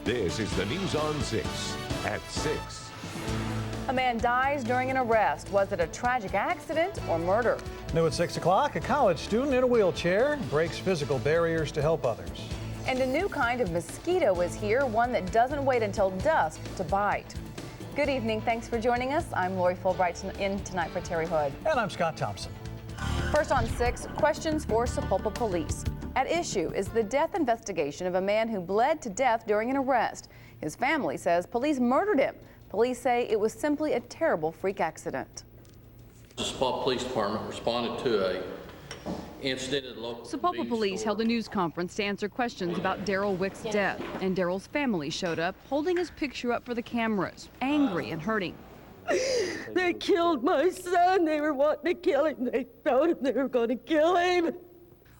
This is the News on 6 at 6. A man dies during an arrest. Was it a tragic accident or murder? New at 6 o'clock, a college student in a wheelchair breaks physical barriers to help others. And a new kind of mosquito is here, one that doesn't wait until dusk to bite. Good evening. Thanks for joining us. I'm Lori Fulbright in tonight for Terry Hood. And I'm Scott Thompson. First on 6, questions for Sapulpa police. At issue is the death investigation of a man who bled to death during an arrest. His family says police murdered him. Police say it was simply a terrible freak accident. The Sapulpa Police Department responded to a incident at the local Sapulpa police held a news conference to answer questions about Daryl Wick's death, and Daryl's family showed up holding his picture up for the cameras, angry and hurting. They killed my son. They were wanting to kill him. They told him they were going to kill him.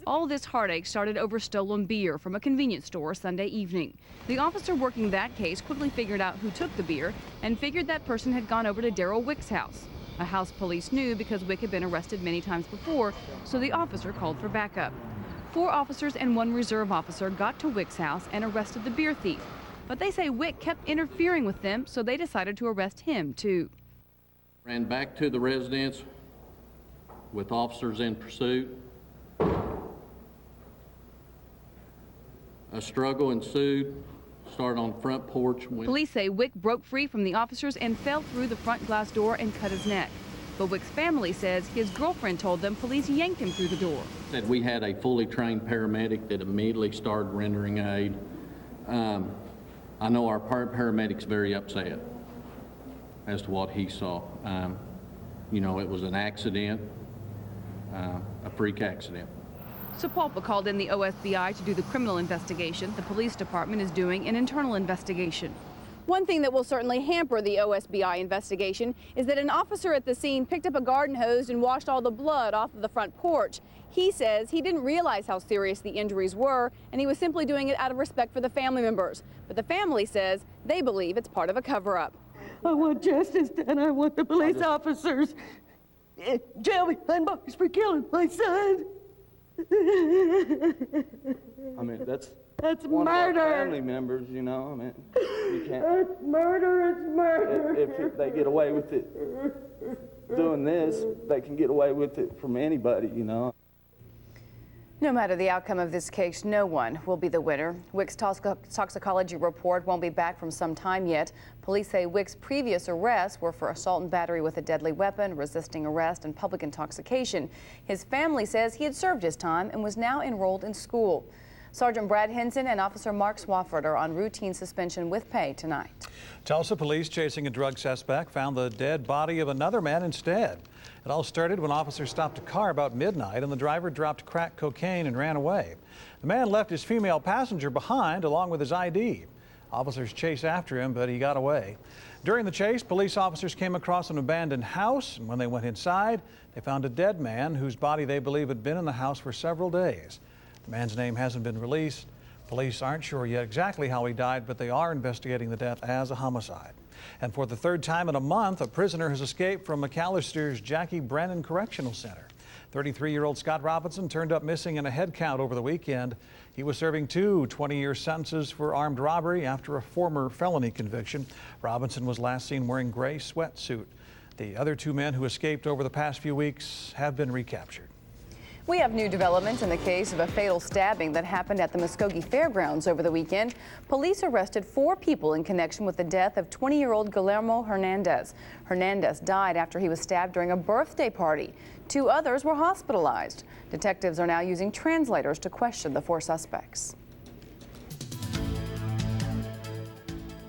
All this heartache started over stolen beer from a convenience store Sunday evening. The officer working that case quickly figured out who took the beer and figured that person had gone over to Daryl Wick's house. A house police knew because Wick had been arrested many times before, so the officer called for backup. 4 officers and 1 reserve officer got to Wick's house and arrested the beer thief. But they say Wick kept interfering with them, so they decided to arrest him too. ran back to the residence with officers in pursuit. A struggle ensued, started on the front porch. Police say Wick broke free from the officers and fell through the front glass door and cut his neck. But Wick's family says his girlfriend told them police yanked him through the door. Said we had a fully trained paramedic that immediately started rendering aid. I know our paramedic's very upset as to what he saw. You know, it was an accident, a freak accident. Sapulpa called in the OSBI to do the criminal investigation. The police department is doing an internal investigation. One thing that will certainly hamper the OSBI investigation is that an officer at the scene picked up a garden hose and washed all the blood off of the front porch. He says he didn't realize how serious the injuries were, and he was simply doing it out of respect for the family members. But the family says they believe it's part of a cover-up. I want justice, and I want the police officers jail behind bars for killing my son. I mean, that's one murder. Of our family members, you know. I mean, you can't. It's murder. It's murder. If they get away with it doing this, they can get away with it from anybody, you know. No matter the outcome of this case, no one will be the winner. Wick's toxicology report won't be back from some time yet. Police say Wick's previous arrests were for assault and battery with a deadly weapon, resisting arrest, and public intoxication. His family says he had served his time and was now enrolled in school. Sergeant Brad Henson and Officer Mark Swafford are on routine suspension with pay tonight. Tulsa police chasing a drug suspect found the dead body of another man instead. It all started when officers stopped a car about midnight and the driver dropped crack cocaine and ran away. The man left his female passenger behind along with his ID. Officers chased after him, but he got away. During the chase, police officers came across an abandoned house, and when they went inside, they found a dead man whose body they believe had been in the house for several days. The man's name hasn't been released. Police aren't sure yet exactly how he died, but they are investigating the death as a homicide. And for the 3rd time in a month, a prisoner has escaped from McAllister's Jackie Brennan Correctional Center. 33-year-old Scott Robinson turned up missing in a head count over the weekend. He was serving 2 20-year sentences for armed robbery after a former felony conviction. Robinson was last seen wearing gray sweatsuit. The other 2 men who escaped over the past few weeks have been recaptured. We have new developments in the case of a fatal stabbing that happened at the Muskogee Fairgrounds over the weekend. Police arrested 4 people in connection with the death of 20-year-old Guillermo Hernandez. Hernandez died after he was stabbed during a birthday party. 2 others were hospitalized. Detectives are now using translators to question the 4 suspects.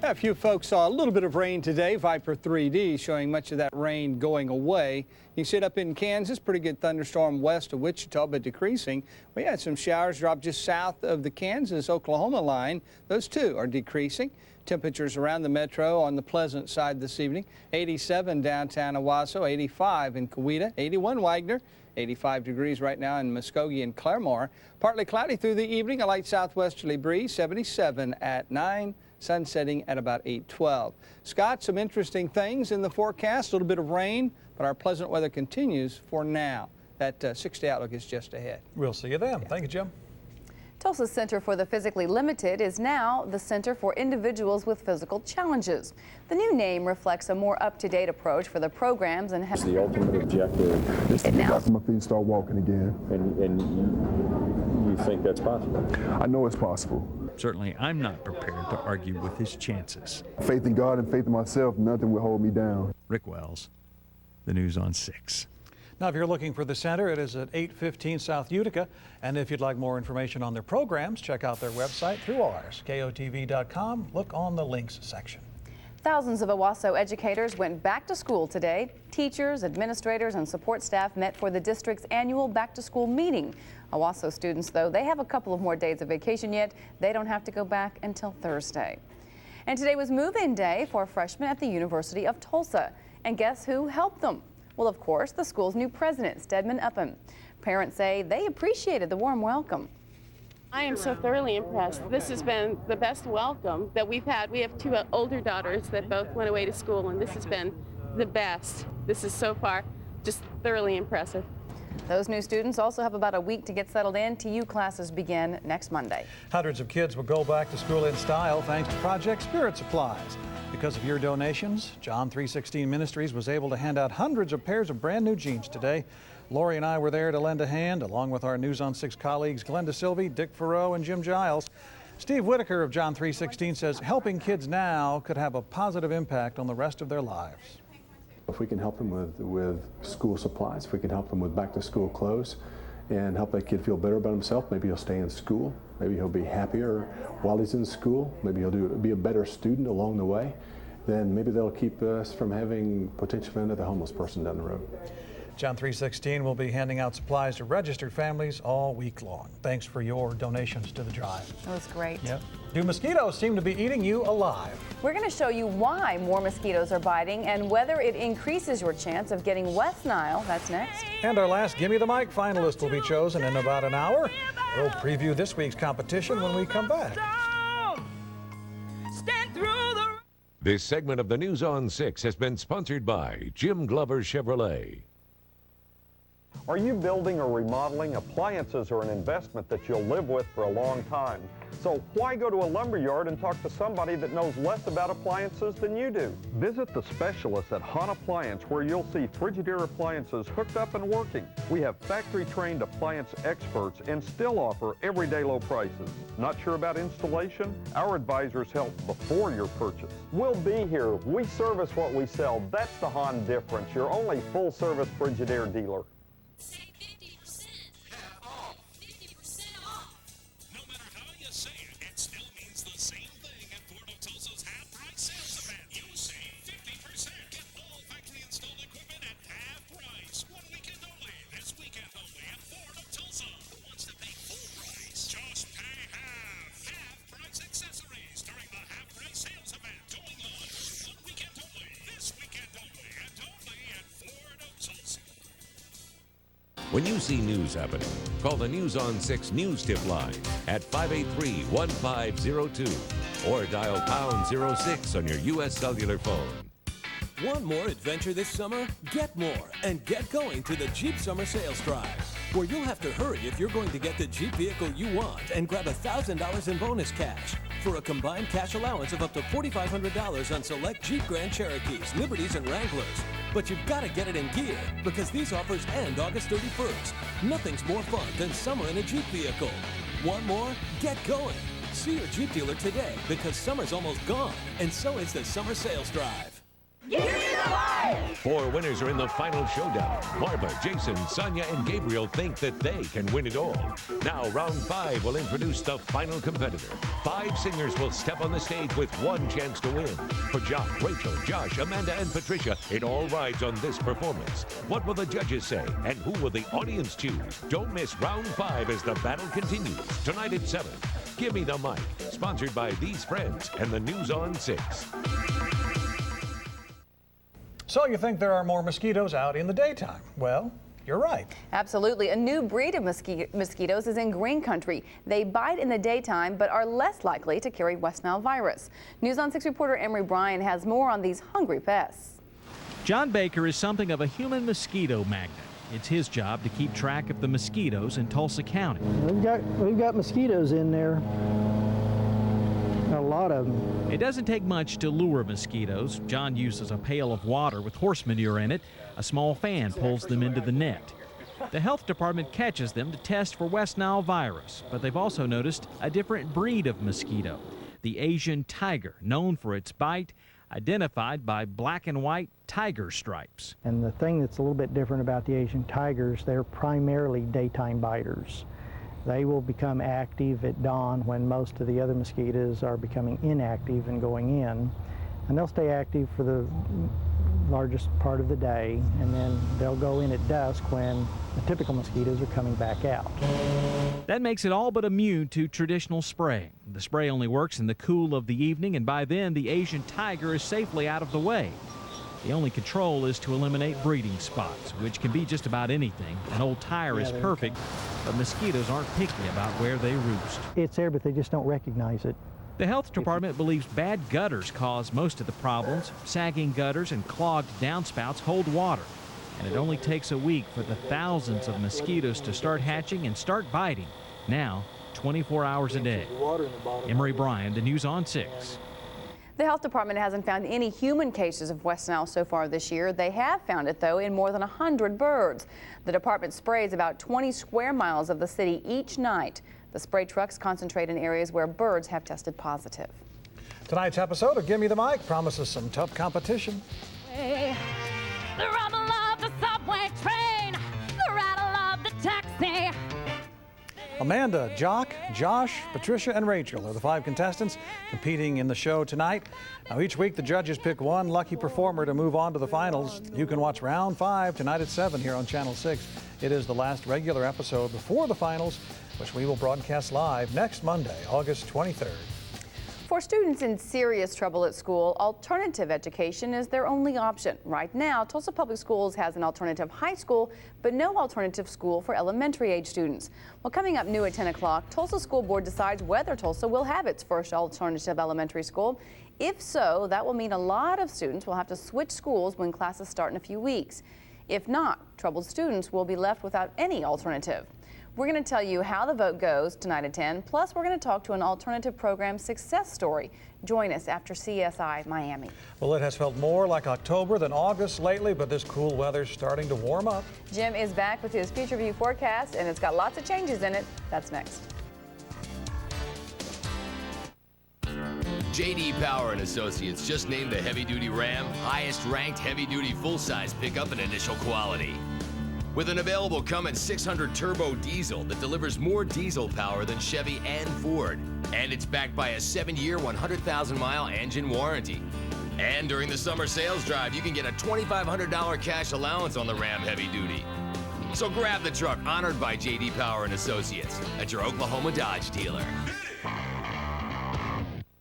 A few folks saw a little bit of rain today. Viper 3D showing much of that rain going away. You see it up in Kansas, pretty good thunderstorm west of Wichita, but decreasing. We had some showers drop just south of the Kansas-Oklahoma line. Those too are decreasing. Temperatures around the metro on the pleasant side this evening. 87 downtown Owasso, 85 in Coweta, 81 Wagner, 85 degrees right now in Muskogee and Claremore. Partly cloudy through the evening, a light southwesterly breeze, 77 at 9. Sun setting at about 8:12. Scott, some interesting things in the forecast. A little bit of rain, but our pleasant weather continues for now. That 6-day outlook is just ahead. We'll see you then. Thank you, Jim. Tulsa's Center for the Physically Limited is now the Center for Individuals with Physical Challenges. The new name reflects a more up-to-date approach for the programs and has the ultimate objective is to get back on my feet and start walking again. And you think that's possible? I know it's possible. Certainly, I'm not prepared to argue with his chances. Faith in God and faith in myself, nothing will hold me down. Rick Wells, the News on 6. Now, if you're looking for the center, it is at 815 South Utica. And if you'd like more information on their programs, check out their website through ours, KOTV.com. Look on the links section. Thousands of Owasso educators went back to school today. Teachers, administrators, and support staff met for the district's annual back-to-school meeting. Owasso students, though, they have a couple of more days of vacation yet. They don't have to go back until Thursday. And today was move-in day for freshmen at the University of Tulsa. And guess who helped them? Well, of course, the school's new president, Stedman Upham. Parents say they appreciated the warm welcome. I am so thoroughly impressed. This has been the best welcome that we've had. We have two older daughters that both went away to school, and this has been the best. This is so far just thoroughly impressive. Those new students also have about a week to get settled in. TU classes begin next Monday. Hundreds of kids will go back to school in style thanks to Project Spirit Supplies. Because of your donations, John 3:16 Ministries was able to hand out hundreds of pairs of brand new jeans today. Lori and I were there to lend a hand, along with our News on 6 colleagues Glenda Sylvie, Dick Farrow, and Jim Giles. Steve Whitaker of John 3:16 says helping kids now could have a positive impact on the rest of their lives. If we can help them with school supplies, if we can help them with back-to-school clothes, and help that kid feel better about himself, maybe he'll stay in school, maybe he'll be happier while he's in school, maybe he'll be a better student along the way, then maybe they'll keep us from having potentially another homeless person down the road. John 3:16 will be handing out supplies to registered families all week long. Thanks for your donations to the drive. That was great. Yep. Do mosquitoes seem to be eating you alive? We're going to show you why more mosquitoes are biting and whether it increases your chance of getting West Nile. That's next. And our last Gimme the Mic finalist will be chosen in about an hour. We'll preview this week's competition when we come back. This segment of the News on 6 has been sponsored by Jim Glover Chevrolet. Are you building or remodeling? Appliances are an investment that you'll live with for a long time. So why go to a lumber yard and talk to somebody that knows less about appliances than you do? Visit the specialists at Hahn Appliance, where you'll see Frigidaire appliances hooked up and working. We have factory-trained appliance experts and still offer everyday low prices. Not sure about installation? Our advisors help before your purchase. We'll be here. We service what we sell. That's the Hahn difference. Your only full-service Frigidaire dealer. Save 50%. Half off. 50% off. No matter how you say it, it still means the same thing at Ford of Tulsa's half-price sales event. You save 50%. Get all factory-installed equipment at half price. 1 weekend only. This weekend only at Ford of Tulsa. Who wants to pay full price? Just pay half. Half-price accessories during the half-price sales event. Going on 1 weekend only. This weekend only. And only at Ford of Tulsa. When you see news happening, call the News on 6 News Tip line at 583-1502 or dial pound 06 on your U.S. cellular phone. Want more adventure this summer? Get more and get going to the Jeep Summer Sales Drive, where you'll have to hurry if you're going to get the Jeep vehicle you want and grab $1,000 in bonus cash for a combined cash allowance of up to $4,500 on select Jeep Grand Cherokees, Liberties, and Wranglers. But you've got to get it in gear because these offers end August 31st. Nothing's more fun than summer in a Jeep vehicle. Want more? Get going. See your Jeep dealer today because summer's almost gone, and so is the Summer Sales Drive. Four winners are in the final showdown. Marva, Jason, Sonia, and Gabriel think that they can win it all. Now, round 5 will introduce the final competitor. 5 singers will step on the stage with one chance to win. For Jock, Rachel, Josh, Amanda, and Patricia, it all rides on this performance. What will the judges say, and who will the audience choose? Don't miss round 5 as the battle continues. Tonight at 7. Give Me the Mic, sponsored by these friends and the News on 6. So you think there are more mosquitoes out in the daytime? Well, you're right. Absolutely. A new breed of mosquitoes is in green country. They bite in the daytime but are less likely to carry West Nile virus. News on 6 reporter Emery Bryan has more on these hungry pests. John Baker is something of a human mosquito magnet. It's his job to keep track of the mosquitoes in Tulsa County. We've got mosquitoes in there. A lot of them. It doesn't take much to lure mosquitoes. John uses a pail of water with horse manure in it. A small fan pulls them into the net. The health department catches them to test for West Nile virus, but they've also noticed a different breed of mosquito, the Asian tiger, known for its bite, identified by black and white tiger stripes. And the thing that's a little bit different about the Asian tigers, they're primarily daytime biters. They will become active at dawn when most of the other mosquitoes are becoming inactive and going in. And they'll stay active for the largest part of the day, and then they'll go in at dusk when the typical mosquitoes are coming back out. That makes it all but immune to traditional spraying. The spray only works in the cool of the evening, and by then the Asian tiger is safely out of the way. The only control is to eliminate breeding spots, which can be just about anything. An old tire is perfect, but mosquitoes aren't picky about where they roost. It's there, but they just don't recognize it. The health department believes bad gutters cause most of the problems. Sagging gutters and clogged downspouts hold water, and it only takes a week for the thousands of mosquitoes to start hatching and start biting. Now, 24 hours a day. Emery Bryan, the News on 6. The health department hasn't found any human cases of West Nile so far this year. They have found it, though, in more than 100 birds. The department sprays about 20 square miles of the city each night. The spray trucks concentrate in areas where birds have tested positive. Tonight's episode of Gimme the Mic promises some tough competition. The rumble of the subway train, the rattle of the taxi. Amanda, Jock, Josh, Patricia, and Rachel are the 5 contestants competing in the show tonight. Now, each week the judges pick one lucky performer to move on to the finals. You can watch round 5 tonight at 7 here on Channel 6. It is the last regular episode before the finals, which we will broadcast live next Monday, August 23rd. For students in serious trouble at school, alternative education is their only option. Right now, Tulsa Public Schools has an alternative high school, but no alternative school for elementary age students. Well, coming up new at 10 o'clock, Tulsa School Board decides whether Tulsa will have its first alternative elementary school. If so, that will mean a lot of students will have to switch schools when classes start in a few weeks. If not, troubled students will be left without any alternative. We're going to tell you how the vote goes tonight at 10. Plus, we're going to talk to an alternative program success story. Join us after CSI Miami. Well, it has felt more like October than August lately, but this cool weather's starting to warm up. Jim is back with his Future View forecast, and it's got lots of changes in it. That's next. J.D. Power & Associates just named the heavy-duty Ram highest-ranked heavy-duty full-size pickup in initial quality. With an available Cummins 600 turbo diesel that delivers more diesel power than Chevy and Ford. And it's backed by a 7-year, 100,000-mile engine warranty. And during the summer sales drive, you can get a $2,500 cash allowance on the Ram Heavy Duty. So grab the truck honored by J.D. Power & Associates at your Oklahoma Dodge dealer.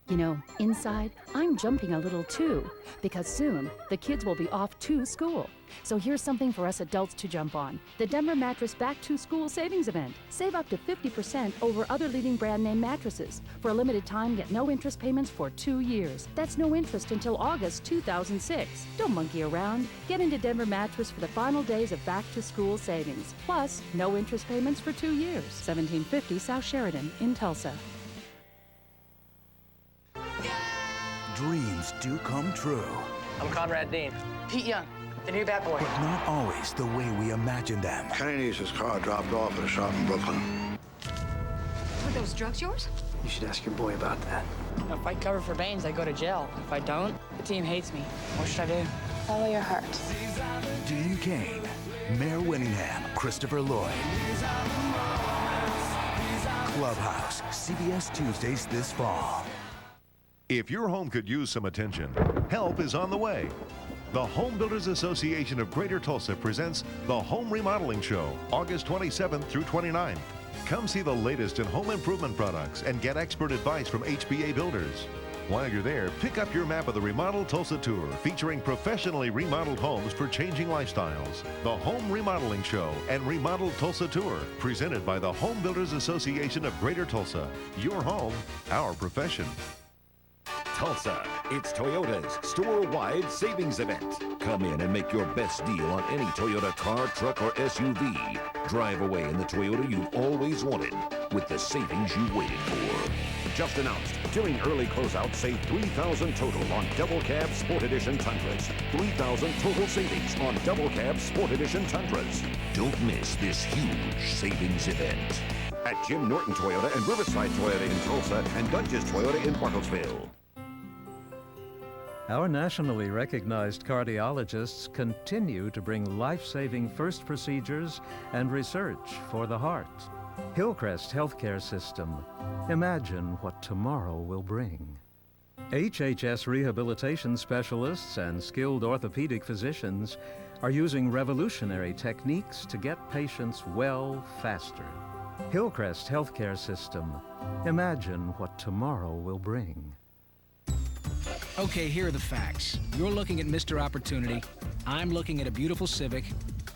You know, inside, I'm jumping a little too, because soon the kids will be off to school. So here's something for us adults to jump on. The Denver Mattress Back to School Savings Event. Save up to 50% over other leading brand name mattresses. For a limited time, get no interest payments for 2 years. That's no interest until August 2006. Don't monkey around. Get into Denver Mattress for the final days of Back to School savings. Plus, no interest payments for 2 years. 1750 South Sheridan in Tulsa. Dreams do come true. I'm Conrad Dean. Pete Young, the new Bat Boy. But not always the way we imagine them. Kenny needs his car dropped off at a shop in Brooklyn. Were those drugs yours? You should ask your boy about that. If I cover for Baines, I go to jail. If I don't, the team hates me. What should I do? Follow your heart. Dean Cain, Mayor Winningham, Christopher Lloyd. Clubhouse, CBS Tuesdays this fall. If your home could use some attention, help is on the way. The Home Builders Association of Greater Tulsa presents the Home Remodeling Show, August 27th through 29th. Come see the latest in home improvement products and get expert advice from HBA builders. While you're there, pick up your map of the Remodel Tulsa Tour, featuring professionally remodeled homes for changing lifestyles. The Home Remodeling Show and Remodel Tulsa Tour, presented by the Home Builders Association of Greater Tulsa. Your home, our profession. Tulsa, It's Toyota's store-wide savings event. Come in and make your best deal on any Toyota car, truck, or SUV. Drive away in the Toyota you've always wanted with the savings you waited for. Just announced, during early closeout, save $3,000 total on double cab Sport Edition Tundras. $3,000 total savings on double cab Sport Edition Tundras. Don't miss this huge savings event at Jim Norton Toyota and Riverside Toyota in Tulsa and Dungeons Toyota in Bartlesville. Our nationally recognized cardiologists continue to bring life-saving first procedures and research for the heart. Hillcrest Healthcare System. Imagine what tomorrow will bring. HHS rehabilitation specialists and skilled orthopedic physicians are using revolutionary techniques to get patients well faster. Hillcrest Healthcare System. Imagine what tomorrow will bring. Okay, here are the facts. You're looking at Mr. Opportunity. I'm looking at a beautiful Civic.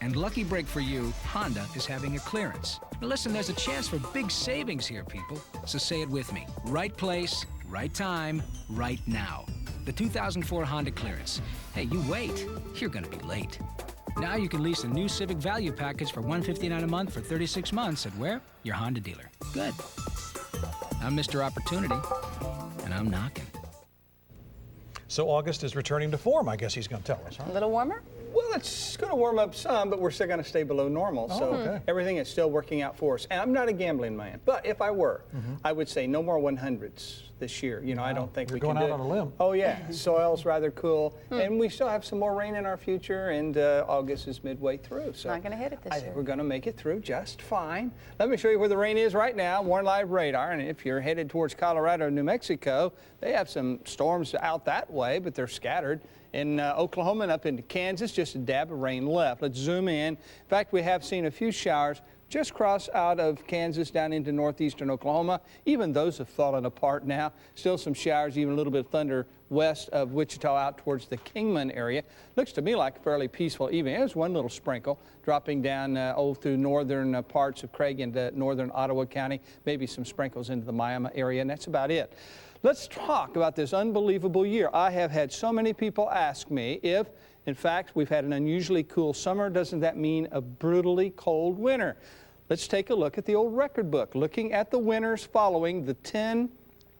And lucky break for you, Honda is having a clearance. Now listen, there's a chance for big savings here, people. So say it with me. Right place, right time, right now. The 2004 Honda clearance. Hey, you wait. You're gonna be late. Now you can lease a new Civic Value Package for $159 a month for 36 months at where? Your Honda dealer. Good. I'm Mr. Opportunity, and I'm knocking. So August is returning to form, I guess he's going to tell us, huh? A little warmer? Well, it's going to warm up some, but we're still going to stay below normal. Oh, so okay. Everything is still working out for us. And I'm not a gambling man, but if I were, I would say no more 100s this year. You know, I don't think You're we going can do out on a limb. Oh, yeah. Soil's rather cool. And we still have some more rain in our future, and August is midway through. So Not going to hit it this I year. think we're going to make it through just fine. Let me show you where the rain is right now. Warn Live radar. And if you're headed towards Colorado and New Mexico, they have some storms out that way, but they're scattered. In Oklahoma and up into Kansas, just a dab of rain left. Let's zoom in. In fact, we have seen a few showers just cross out of Kansas down into northeastern Oklahoma. Even those have fallen apart now. Still some showers, even a little bit of thunder west of Wichita out towards the Kingman area. Looks to me like a fairly peaceful evening. There's one little sprinkle dropping down through northern parts of Craig into northern Ottawa County. Maybe some sprinkles into the Miami area, and that's about it. Let's talk about this unbelievable year. I have had so many people ask me if, in fact, we've had an unusually cool summer. Doesn't that mean a brutally cold winter? Let's take a look at the old record book, looking at the winters following the 10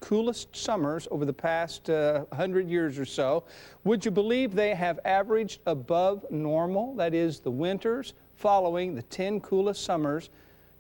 coolest summers over the past 100 years or so. Would you believe they have averaged above normal? That is, the winters following the 10 coolest summers,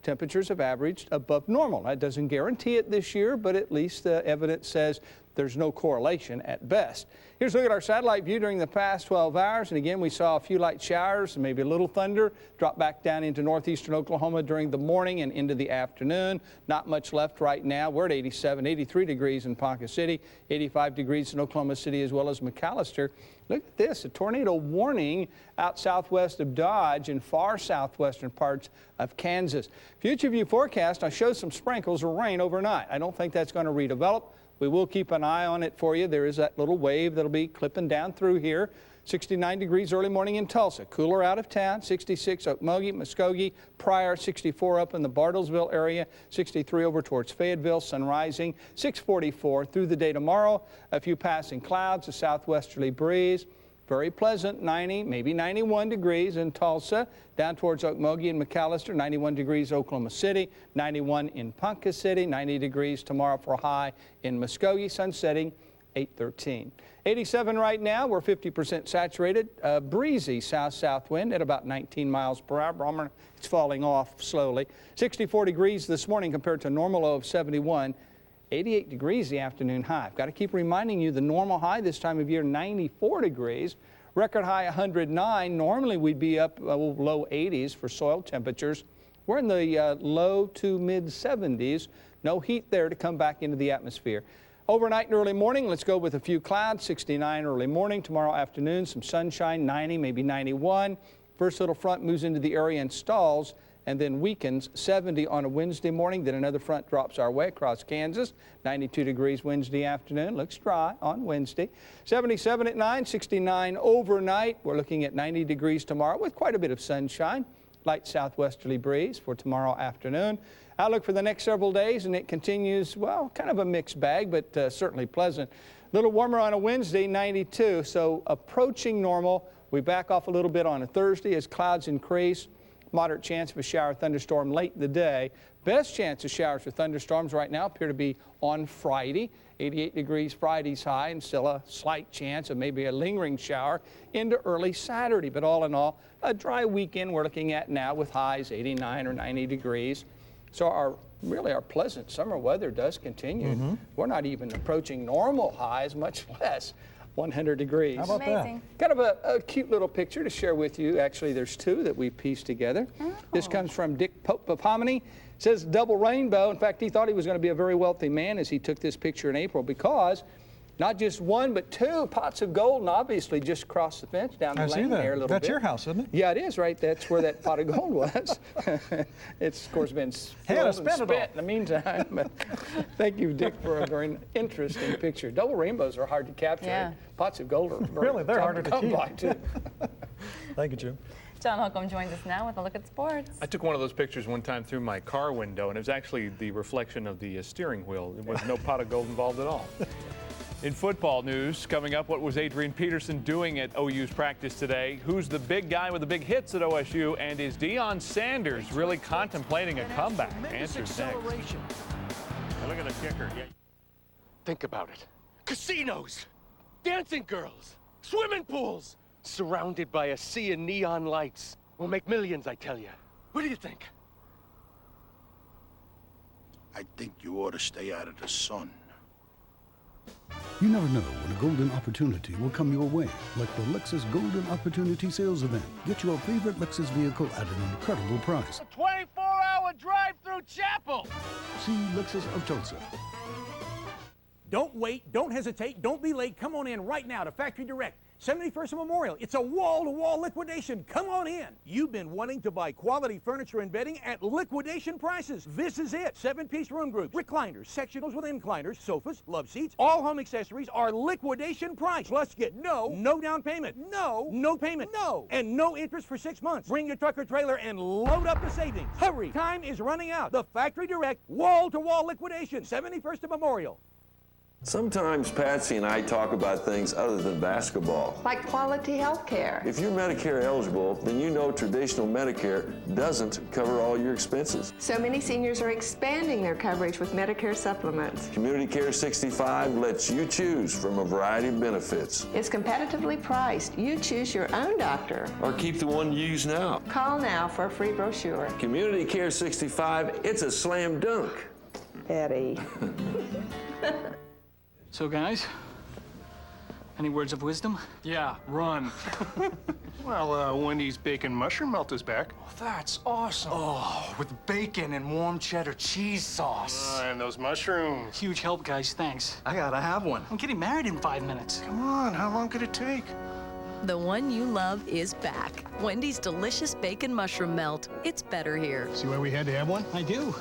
temperatures have averaged above normal. That doesn't guarantee it this year, but at least the evidence says there's no correlation at best. Here's a look at our satellite view during the past 12 hours. And again, we saw a few light showers, maybe a little thunder, drop back down into northeastern Oklahoma during the morning and into the afternoon. Not much left right now. We're at 87, 83 degrees in Ponca City, 85 degrees in Oklahoma City as well as McAllister. Look at this, a tornado warning out southwest of Dodge and far southwestern parts of Kansas. Future view forecast, I showed some sprinkles of rain overnight. I don't think that's going to redevelop. We will keep an eye on it for you. There is that little wave that'll be clipping down through here. 69 degrees early morning in Tulsa. Cooler out of town. 66 Okmulgee, Muskogee, Pryor. 64 up in the Bartlesville area. 63 over towards Fayetteville. Sun rising. 644 through the day tomorrow. A few passing clouds. A southwesterly breeze. Very pleasant, 90, maybe 91 degrees in Tulsa, down towards Okmulgee and McAllister, 91 degrees Oklahoma City, 91 in Ponca City, 90 degrees tomorrow for a high in Muskogee, sun setting 8:13. 87 right now, we're 50% saturated, breezy south-south wind at about 19 miles per hour. Barometer, it's falling off slowly. 64 degrees this morning compared to a normal low of 71. 88 degrees the afternoon high. I've got to keep reminding you the normal high this time of year, 94 degrees. Record high 109. Normally we'd be up low 80s for soil temperatures. We're in the low to mid 70s. No heat there to come back into the atmosphere. Overnight and early morning, let's go with a few clouds. 69 early morning. Tomorrow afternoon, some sunshine, 90, maybe 91. First little front moves into the area and stalls, and then weakens. 70 on a Wednesday morning. Then another front drops our way across Kansas. 92 degrees Wednesday afternoon. Looks dry on Wednesday. 77 at 9, 69 overnight. We're looking at 90 degrees tomorrow with quite a bit of sunshine. light southwesterly breeze for tomorrow afternoon. Outlook for the next several days, and it continues, well, kind of a mixed bag, but certainly pleasant. A little warmer on a Wednesday, 92, so approaching normal. We back off a little bit on a Thursday as clouds increase. Moderate chance of a shower or thunderstorm late in the day. Best chance of showers or thunderstorms right now appear to be on Friday. 88 degrees Friday's high, and still a slight chance of maybe a lingering shower into early Saturday. But all in all, a dry weekend we're looking at now with highs 89 or 90 degrees. So our pleasant summer weather does continue. We're not even approaching normal highs, much less 100 degrees. How about Amazing. Kind of a cute little picture to share with you. Actually, there's two that we pieced together. This comes from Dick Popomany. Says double rainbow. In fact, he thought he was going to be a very wealthy man as he took this picture in April, because not just one, but two pots of gold, and obviously just crossed the fence down the lane there a little bit. That's your house, isn't it? Yeah, it is, right? That's where that pot of gold was. It's, of course, been spent in the meantime. But thank you, Dick, for a very interesting picture. Double rainbows are hard to capture. Yeah. Pots of gold are very Really, they're harder to come keep. by, too. Thank you, Jim. John Holcomb joins us now with a look at sports. I took one of those pictures one time through my car window, and it was actually the reflection of the steering wheel. There was no pot of gold involved at all. In football news, coming up, what was Adrian Peterson doing at OU's practice today? Who's the big guy with the big hits at OSU? And is Deion Sanders really contemplating a comeback? Answers next. Now look at the kicker. Think about it. Casinos, dancing girls, swimming pools, surrounded by a sea of neon lights. We'll make millions, I tell you. What do you think? I think you ought to stay out of the sun. You never know when a golden opportunity will come your way, like the Lexus Golden Opportunity Sales Event. Get your favorite Lexus vehicle at an incredible price. A 24-hour drive-through chapel! See Lexus of Tulsa. Don't wait, don't hesitate, don't be late. Come on in right now to Factory Direct. 71st and Memorial. It's a wall-to-wall liquidation. Come on in. You've been wanting to buy quality furniture and bedding at liquidation prices. This is it. 7-piece room groups, recliners, sectionals with incliners, sofas, love seats, all home accessories are liquidation price. Plus get no down payment, no payment, and no interest for 6 months. Bring your truck or trailer and load up the savings. Hurry, time is running out. The Factory Direct wall-to-wall liquidation, 71st and Memorial. Sometimes Patsy and I talk about things other than basketball. Like quality health care. If you're Medicare eligible, then you know traditional Medicare doesn't cover all your expenses. So many seniors are expanding their coverage with Medicare supplements. Community Care 65 lets you choose from a variety of benefits. It's competitively priced. You choose your own doctor. Or keep the one you use now. Call now for a free brochure. Community Care 65, it's a slam dunk. Eddie. So guys, any words of wisdom? Yeah, run. Well, Wendy's bacon mushroom melt is back. Oh, that's awesome. Oh, with bacon and warm cheddar cheese sauce. And those mushrooms. Huge help, guys, thanks. I gotta have one. I'm getting married in 5 minutes. Come on, how long could it take? The one you love is back. Wendy's delicious bacon mushroom melt. It's better here. See why we had to have one? I do.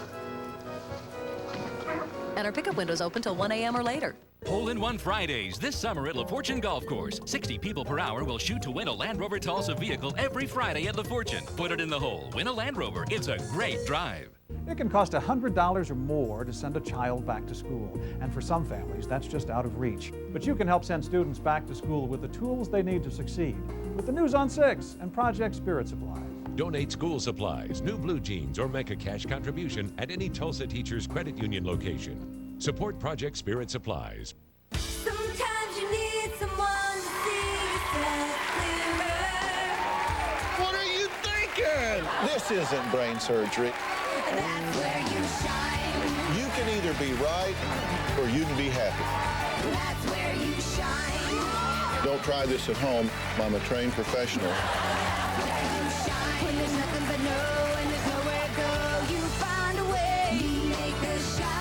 And our pickup window's open till 1 a.m. or later. Hole-in-one Fridays this summer at La Fortune Golf Course. 60 people per hour will shoot to win a Land Rover Tulsa vehicle every Friday at La Fortune. Put it in the hole. Win a Land Rover. It's a great drive. It can cost $100 or more to send a child back to school. And for some families, that's just out of reach. But you can help send students back to school with the tools they need to succeed. With the News on 6 and Project Spirit Supplies. Donate school supplies, new blue jeans, or make a cash contribution at any Tulsa Teachers Credit Union location. Support Project Spirit Supplies. Sometimes you need someone to see yourself clearer. What are you thinking? This isn't brain surgery. That's where you shine. You can either be right or you can be happy. That's where you shine. Don't try this at home. I'm a trained professional. When there's nothing but no and there's nowhere to go, you find a way. You make us shine.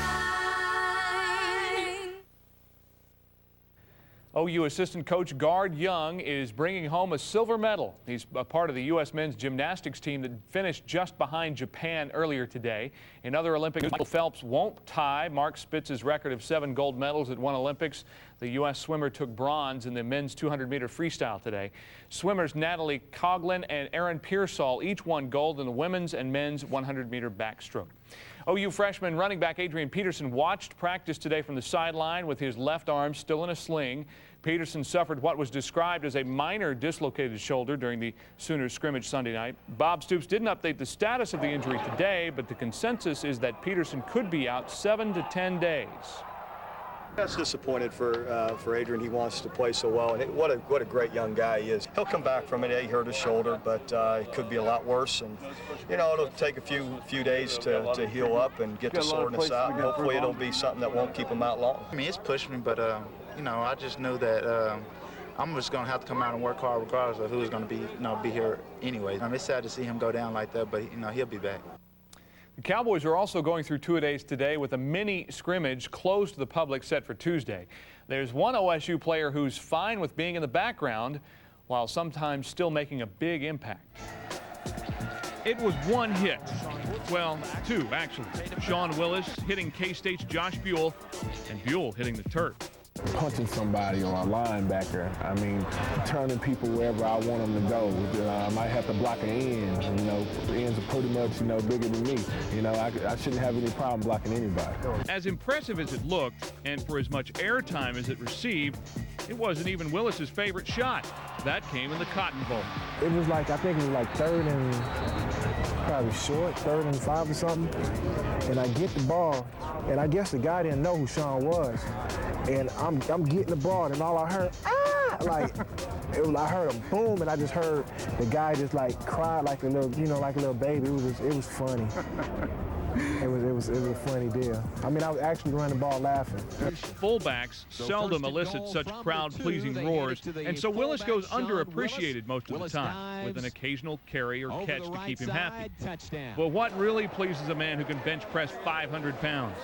OU assistant coach Gard Young is bringing home a silver medal. He's a part of the U.S. men's gymnastics team that finished just behind Japan earlier today. In other Olympics, Michael Phelps won't tie Mark Spitz's record of 7 gold medals at one Olympics. The U.S. swimmer took bronze in the men's 200-meter freestyle today. Swimmers Natalie Coughlin and Aaron Pearsall each won gold in the women's and men's 100-meter backstroke. OU freshman running back Adrian Peterson watched practice today from the sideline with his left arm still in a sling. Peterson suffered what was described as a minor dislocated shoulder during the Sooners scrimmage Sunday night. Bob Stoops didn't update the status of the injury today, but the consensus is that Peterson could be out 7 to 10 days. That's disappointed for Adrian. He wants to play so well, and what a great young guy he is. He'll come back from it. He hurt his shoulder, but it could be a lot worse. And you know, it'll take a few days to heal up and get the soreness out. And hopefully, it'll be something that won't keep him out long. I mean, it's pushed me, but you know, I just knew that I'm just going to have to come out and work hard regardless of who's going to be here anyway. I mean, it's sad to see him go down like that, but you know, he'll be back. The Cowboys are also going through two-a-days today with a mini scrimmage closed to the public set for Tuesday. There's one OSU player who's fine with being in the background while sometimes still making a big impact. It was one hit. Well, two, actually. Sean Willis hitting K-State's Josh Buell, and Buell hitting the turf. Punching somebody on a linebacker. I mean, turning people wherever I want them to go. I might have to block an end. You know, the ends are pretty much, you know, bigger than me. You know, I shouldn't have any problem blocking anybody. As impressive as it looked, and for as much airtime as it received, it wasn't even Willis's favorite shot. That came in the Cotton Bowl. It was like, I think it was like third and 5 or something. And I get the ball, and I guess the guy didn't know who Sean was. And I'm getting the ball, and all I heard, like, I heard a boom, and I just heard the guy just like cry like a little, you know, like a little baby. It was funny. It was a funny deal. I mean, I was actually running the ball laughing. Fullbacks seldom elicit such crowd-pleasing roars, and so Willis goes underappreciated most of the time, with an occasional carry or catch to keep him happy. But what really pleases a man who can bench press 500 pounds?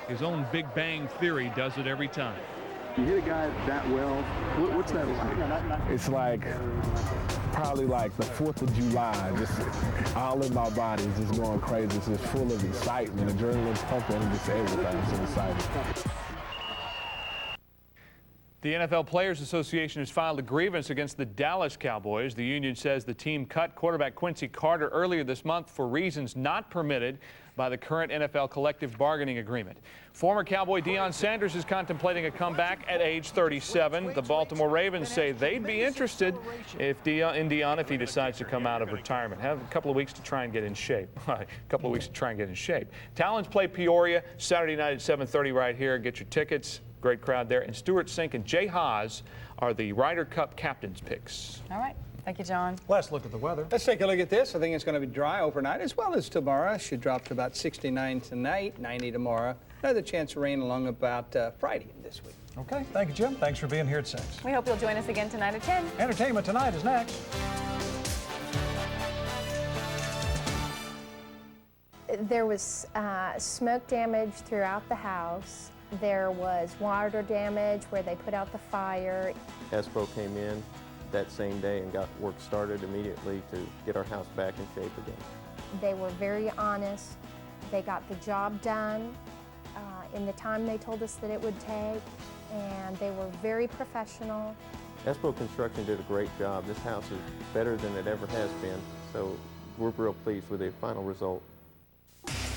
His own Big Bang Theory does it every time. You hit a guy that well, what's that like? It's like, probably like the 4th of July, just all in my body is just going crazy. It's just full of excitement, adrenaline's pumping, and just everything. It's so exciting. The NFL Players Association has filed a grievance against the Dallas Cowboys. The union says the team cut quarterback Quincy Carter earlier this month for reasons not permitted by the current NFL collective bargaining agreement. Former Cowboy Deion Sanders is contemplating a comeback at age 37. The Baltimore Ravens say they'd be interested if Deion if he decides to come out of retirement. Have a couple of weeks to try and get in shape. Talons play Peoria Saturday night at 7:30 right here. Get your tickets. Great crowd there. And Stuart Sink and Jay Haas are the Ryder Cup captains' picks. All right. Thank you, John. Let's look at the weather. Let's take a look at this. I think it's going to be dry overnight as well as tomorrow. Should drop to about 69 tonight, 90 tomorrow. Another chance of rain along about Friday this week. Okay. Thank you, Jim. Thanks for being here at 6. We hope you'll join us again tonight at 10. Entertainment Tonight is next. There was smoke damage throughout the house. There was water damage where they put out the fire. ESPO came in that same day and got work started immediately to get our house back in shape again. They were very honest. They got the job done in the time they told us that it would take, and they were very professional. ESPO Construction did a great job. This house is better than it ever has been, so we're real pleased with the final result.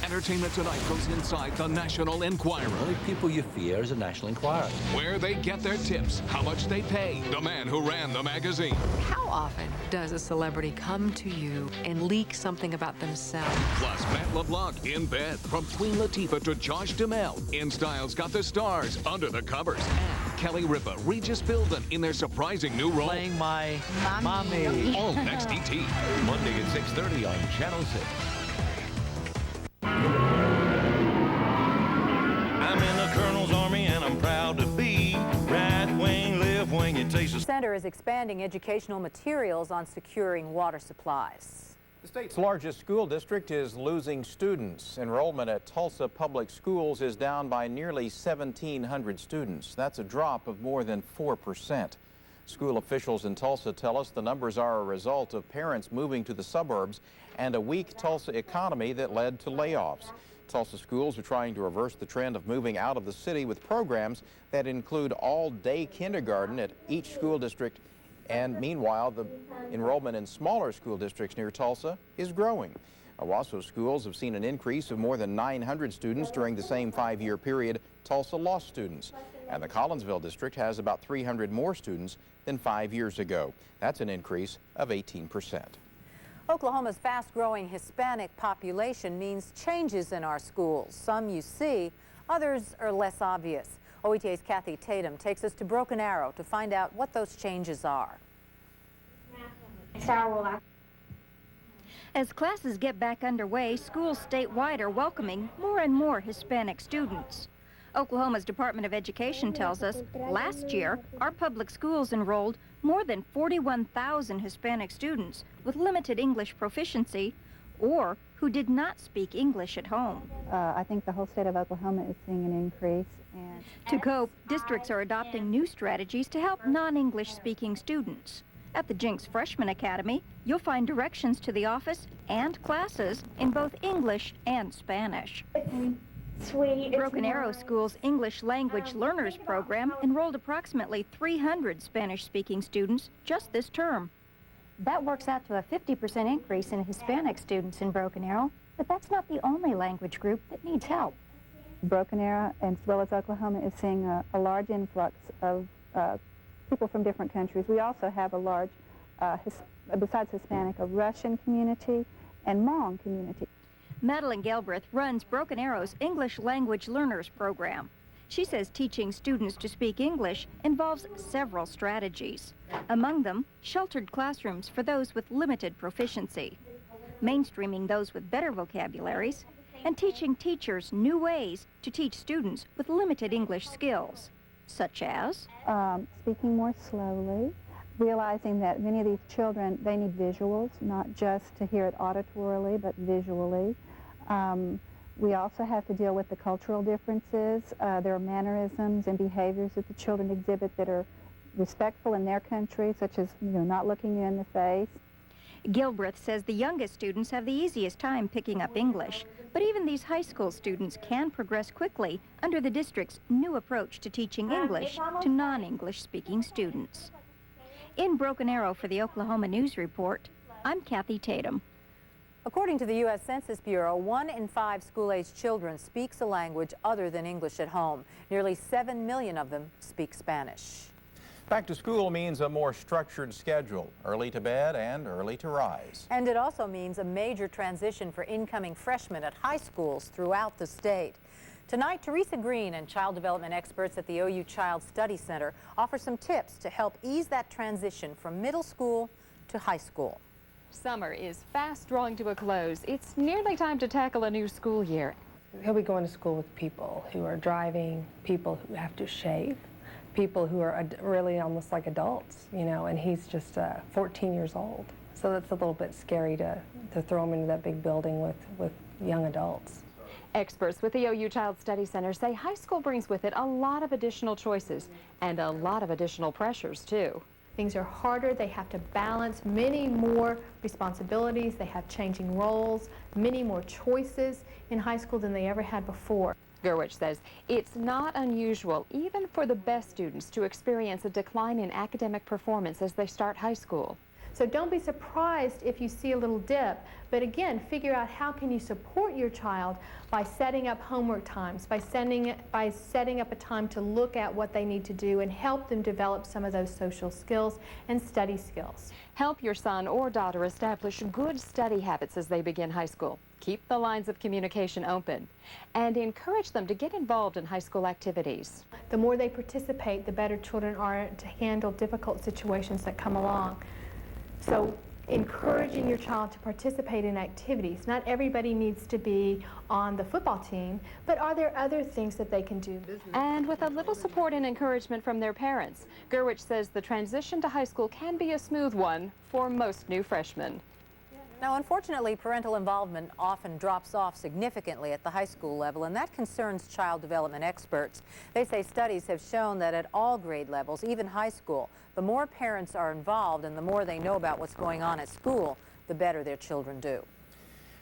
Entertainment Tonight goes inside the National Enquirer. The only people you fear is the National Enquirer. Where they get their tips, how much they pay, the man who ran the magazine. How often does a celebrity come to you and leak something about themselves? Plus, Matt LeBlanc in bed, from Queen Latifah to Josh Duhamel. In Style's got the stars under the covers. And Kelly Ripa, Regis Bilden in their surprising new role. Playing my mommy. All next ET. Monday at 6:30 on Channel 6. I'm in the Colonel's Army and I'm proud to be right wing, left wing, it takes a... The center is expanding educational materials on securing water supplies. The state's largest school district is losing students. Enrollment at Tulsa public schools is down by nearly 1,700 students. That's a drop of more than 4%. School officials in Tulsa tell us the numbers are a result of parents moving to the suburbs and a weak Tulsa economy that led to layoffs. Tulsa schools are trying to reverse the trend of moving out of the city with programs that include all-day kindergarten at each school district. And meanwhile, the enrollment in smaller school districts near Tulsa is growing. Owasso schools have seen an increase of more than 900 students during the same 5-year period. Tulsa lost students. And the Collinsville district has about 300 more students than 5 years ago. That's an increase of 18%. Oklahoma's fast-growing Hispanic population means changes in our schools. Some you see, others are less obvious. OETA's Kathy Tatum takes us to Broken Arrow to find out what those changes are. As classes get back underway, schools statewide are welcoming more and more Hispanic students. Oklahoma's Department of Education tells us last year, our public schools enrolled more than 41,000 Hispanic students with limited English proficiency or who did not speak English at home. I think the whole state of Oklahoma is seeing an increase. To cope, districts are adopting new strategies to help non-English speaking students. At the Jinx Freshman Academy, you'll find directions to the office and classes in both English and Spanish. Broken Arrow School's English Language Learners program enrolled approximately 300 Spanish-speaking students just this term. That works out to a 50% increase in Hispanic students in Broken Arrow, but that's not the only language group that needs help. Broken Arrow, as well as Oklahoma, is seeing a large influx of people from different countries. We also have a large, besides Hispanic, a Russian community and Hmong community. Madeline Gelbreth runs Broken Arrow's English Language Learners program. She says teaching students to speak English involves several strategies. Among them, sheltered classrooms for those with limited proficiency, mainstreaming those with better vocabularies, and teaching teachers new ways to teach students with limited English skills, such as speaking more slowly, realizing that many of these children, they need visuals, not just to hear it auditorily, but visually. We also have to deal with the cultural differences. There are mannerisms and behaviors that the children exhibit that are respectful in their country, such as not looking you in the face. Gilbreth says the youngest students have the easiest time picking up English, but even these high school students can progress quickly under the district's new approach to teaching English to non-English speaking students. In Broken Arrow for the Oklahoma News Report, I'm Kathy Tatum. According to the U.S. Census Bureau, 1 in 5 school-aged children speaks a language other than English at home. Nearly 7 million of them speak Spanish. Back to school means a more structured schedule, early to bed and early to rise. And it also means a major transition for incoming freshmen at high schools throughout the state. Tonight, Teresa Green and child development experts at the OU Child Study Center offer some tips to help ease that transition from middle school to high school. Summer is fast drawing to a close. It's nearly time to tackle a new school year. He'll be going to school with people who are driving, people who have to shave, people who are really almost like adults, and he's just 14 years old. So that's a little bit scary to throw him into that big building with young adults. Experts with the OU Child Study Center say high school brings with it a lot of additional choices and a lot of additional pressures, too. Things are harder. They have to balance many more responsibilities. They have changing roles, many more choices in high school than they ever had before. Gerwich says it's not unusual, even for the best students, to experience a decline in academic performance as they start high school. So don't be surprised if you see a little dip, but again, figure out how can you support your child by setting up homework times, by setting up a time to look at what they need to do and help them develop some of those social skills and study skills. Help your son or daughter establish good study habits as they begin high school. Keep the lines of communication open and encourage them to get involved in high school activities. The more they participate, the better children are to handle difficult situations that come along. So encouraging your child to participate in activities. Not everybody needs to be on the football team, but are there other things that they can do? And with a little support and encouragement from their parents, Gerwich says the transition to high school can be a smooth one for most new freshmen. Now, unfortunately, parental involvement often drops off significantly at the high school level, and that concerns child development experts. They say studies have shown that at all grade levels, even high school, the more parents are involved and the more they know about what's going on at school, the better their children do.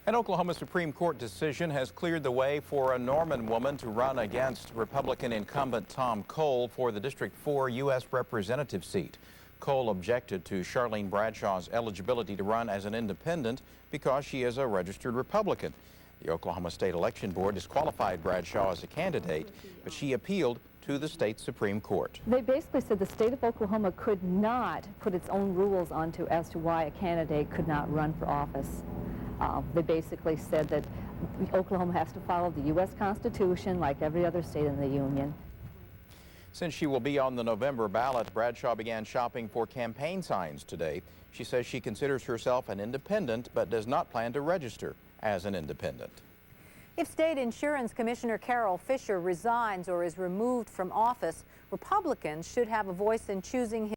An Oklahoma Supreme Court decision has cleared the way for a Norman woman to run against Republican incumbent Tom Cole for the District 4 U.S. Representative seat. Cole objected to Charlene Bradshaw's eligibility to run as an independent because she is a registered Republican. The Oklahoma State Election Board disqualified Bradshaw as a candidate, but she appealed to the state Supreme Court. They basically said the state of Oklahoma could not put its own rules onto as to why a candidate could not run for office. They basically said that Oklahoma has to follow the U.S. Constitution like every other state in the Union. Since she will be on the November ballot, Bradshaw began shopping for campaign signs today. She says she considers herself an independent but does not plan to register as an independent. If State Insurance Commissioner Carol Fisher resigns or is removed from office, Republicans should have a voice in choosing his